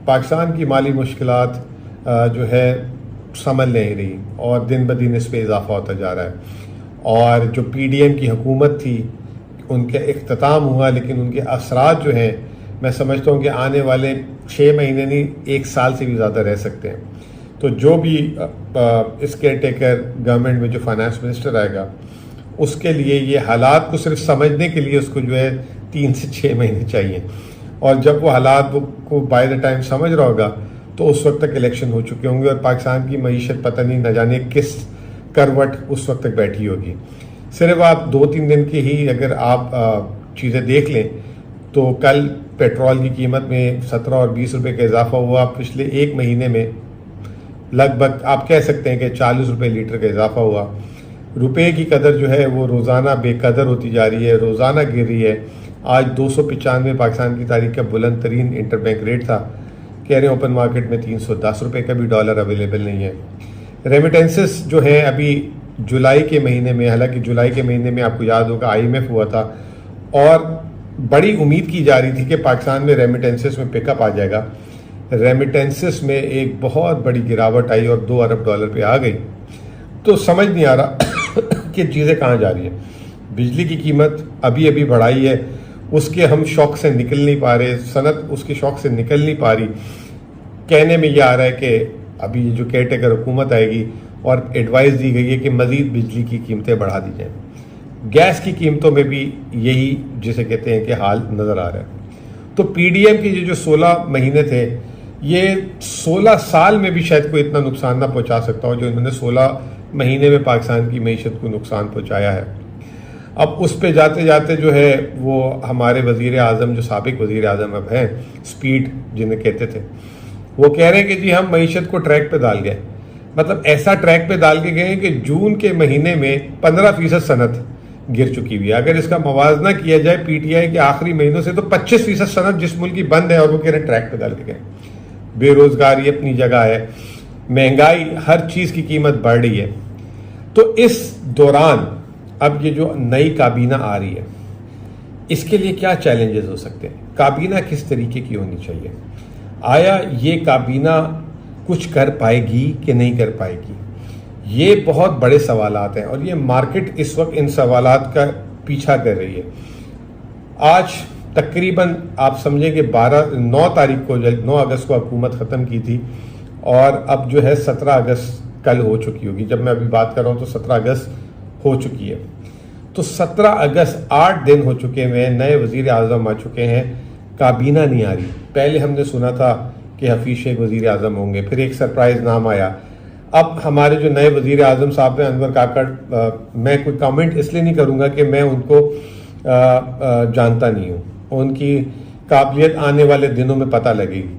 पाकिस्तान की माली मुश्किलात जो है संभल नहीं रही और दिन ब दिन इस पर इजाफा होता जा रहा है। और जो PDM की हुकूमत थी उनका इख्तिताम हुआ, लेकिन उनके असरात जो हैं मैं समझता हूँ कि आने वाले 6 महीने नहीं 1 साल से भी ज़्यादा रह सकते हैं। तो जो भी इस केयर टेकर गवर्नमेंट में जो फाइनेंस मिनिस्टर आएगा उसके लिए ये हालात को सिर्फ समझने के लिए उसको जो है 3 से 6 महीने चाहिए, और जब वो हालात को बाय द टाइम समझ रहा होगा तो उस वक्त तक इलेक्शन हो चुके होंगे और पाकिस्तान की मईशत पता नहीं न जाने किस करवट उस वक्त तक बैठी होगी। सिर्फ आप 2-3 दिन की ही अगर आप चीज़ें देख लें तो कल पेट्रोल की कीमत में 17 और 20 रुपये का इजाफा हुआ। पिछले 1 महीने में लगभग आप कह सकते हैं कि 40 रुपये लीटर का इजाफा हुआ। रुपए की कदर जो है वो रोज़ाना बेकदर होती जा रही है, रोज़ाना गिर रही है। आज 295 पाकिस्तान की तारीख का बुलंद तरीन इंटरबैंक रेट था। कह रहे हैं ओपन मार्केट में 310 रुपये का भी डॉलर अवेलेबल नहीं है। रेमिटेंसेस जो है अभी जुलाई के महीने में, हालांकि जुलाई के महीने में आपको याद होगा IMF हुआ था और बड़ी उम्मीद की जा रही थी कि पाकिस्तान में रेमिटेंसेस में पिकअप आ जाएगा। रेमिटेंसेस में एक बहुत बड़ी गिरावट आई और 2 अरब डॉलर पे आ गई। तो समझ नहीं आ रहा कि चीज़ें कहाँ जा रही हैं। बिजली की कीमत अभी अभी बढ़ाई है, उसके हम शौक से निकल नहीं पा रहे, सनत उसके शौक से निकल नहीं पा रही। कहने में ये आ रहा है कि अभी जो केयर टेकर हुकूमत आएगी और एडवाइस दी गई है कि मज़ीद बिजली की कीमतें बढ़ा दी जाएँ। गैस की कीमतों में भी यही जिसे कहते हैं कि हाल नज़र आ रहा है। तो PDM के जो 16 महीने थे, ये 16 साल में भी शायद कोई इतना नुकसान ना पहुंचा सकता हो जो इन्होंने 16 महीने में पाकिस्तान की मईशत को नुकसान पहुंचाया है। अब उस पे जाते जाते जो है वो हमारे वज़ीर आज़म, जो साबिक वज़ीर आज़म अब हैं, स्पीड जिन्हें कहते थे, वो कह रहे हैं कि जी हम मईशत को ट्रैक पे डाल गए। मतलब ऐसा ट्रैक पे डाल के गए कि जून के महीने में 15% सनत गिर चुकी हुई है। अगर इसका मवाजना किया जाए PTI के आखिरी महीनों से तो 25% सनत जिस मुल्क की बंद है और वो कह रहे हैं ट्रैक पे डाल के गए। बेरोजगारी अपनी जगह है, महंगाई, हर चीज़ की कीमत बढ़ रही है। तो इस दौरान अब ये जो नई काबीना आ रही है इसके लिए क्या चैलेंजेस हो सकते हैं, काबीना किस तरीके की होनी चाहिए, आया ये काबीना कुछ कर पाएगी कि नहीं कर पाएगी, ये बहुत बड़े सवालात हैं और ये मार्केट इस वक्त इन सवालात का पीछा कर रही है। आज तकरीबन आप समझें कि 9 तारीख को, 9 अगस्त को हुकूमत ख़त्म की थी और अब जो है 17 अगस्त कल हो चुकी होगी। जब मैं अभी बात कर रहा हूँ तो 17 अगस्त हो चुकी है। तो 17 अगस्त 8 दिन हो चुके हैं, नए वज़ीर आज़म आ चुके हैं, काबीना नहीं आ रही। पहले हमने सुना था कि हफीज़ शेख वज़ीर आज़म होंगे, फिर एक सरप्राइज़ नाम आया। अब हमारे जो नए वज़ीर आज़म साहब हैं अनवर काकड़, मैं कोई कमेंट इसलिए नहीं करूँगा कि मैं उनको जानता नहीं हूँ, उनकी काबिलियत आने वाले दिनों में पता लगेगी,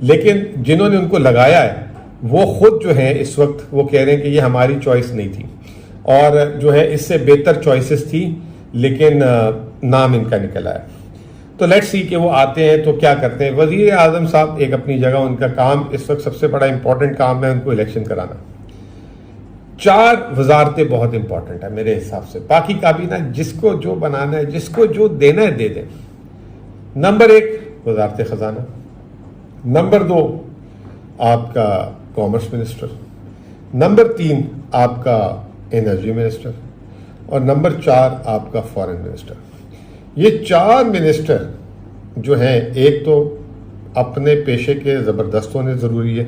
लेकिन जिन्होंने उनको लगाया है वो खुद जो है इस वक्त वो कह रहे हैं कि ये हमारी चॉइस नहीं थी और जो है इससे बेहतर चॉइसेस थी, लेकिन नाम इनका निकला है। तो लेट्स सी कि वो आते हैं तो क्या करते हैं। वज़ीर आज़म साहब एक अपनी जगह, उनका काम इस वक्त सबसे बड़ा इंपॉर्टेंट काम है उनको इलेक्शन कराना। 4 वजारतें बहुत इंपॉर्टेंट है मेरे हिसाब से, बाकी काबीना जिसको जो बनाना है, जिसको जो देना है दे दें। नंबर 1 वजारत ख़जाना, नंबर 2 आपका कॉमर्स मिनिस्टर, नंबर 3 आपका एनर्जी मिनिस्टर और नंबर 4 आपका फॉरेन मिनिस्टर। ये 4 मिनिस्टर जो हैं, एक तो अपने पेशे के ज़बरदस्त होने ज़रूरी है,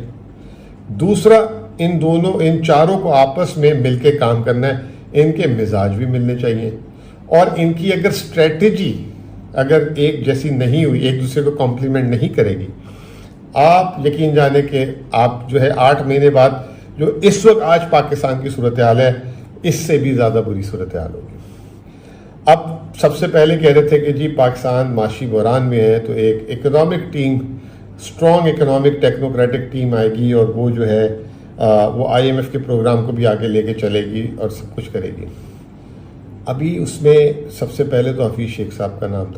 दूसरा इन चारों को आपस में मिलके काम करना है, इनके मिजाज भी मिलने चाहिए और इनकी अगर स्ट्रेटजी अगर एक जैसी नहीं हुई, एक दूसरे को कॉम्प्लीमेंट नहीं करेगी, आप यकीन जाने कि आप जो है 8 महीने बाद जो इस वक्त आज पाकिस्तान की सूरत हाल है इससे भी ज़्यादा बुरी सूरत हाल होगी। अब सबसे पहले कह रहे थे कि जी पाकिस्तान माशी बहरान में है, तो एक economic team, strong economic technocratic team आएगी और वो जो है वो IMF के प्रोग्राम को भी आगे लेके चलेगी और सब कुछ करेगी। अभी उसमें सबसे पहले तो हफीज़ शेख साहब का नाम था।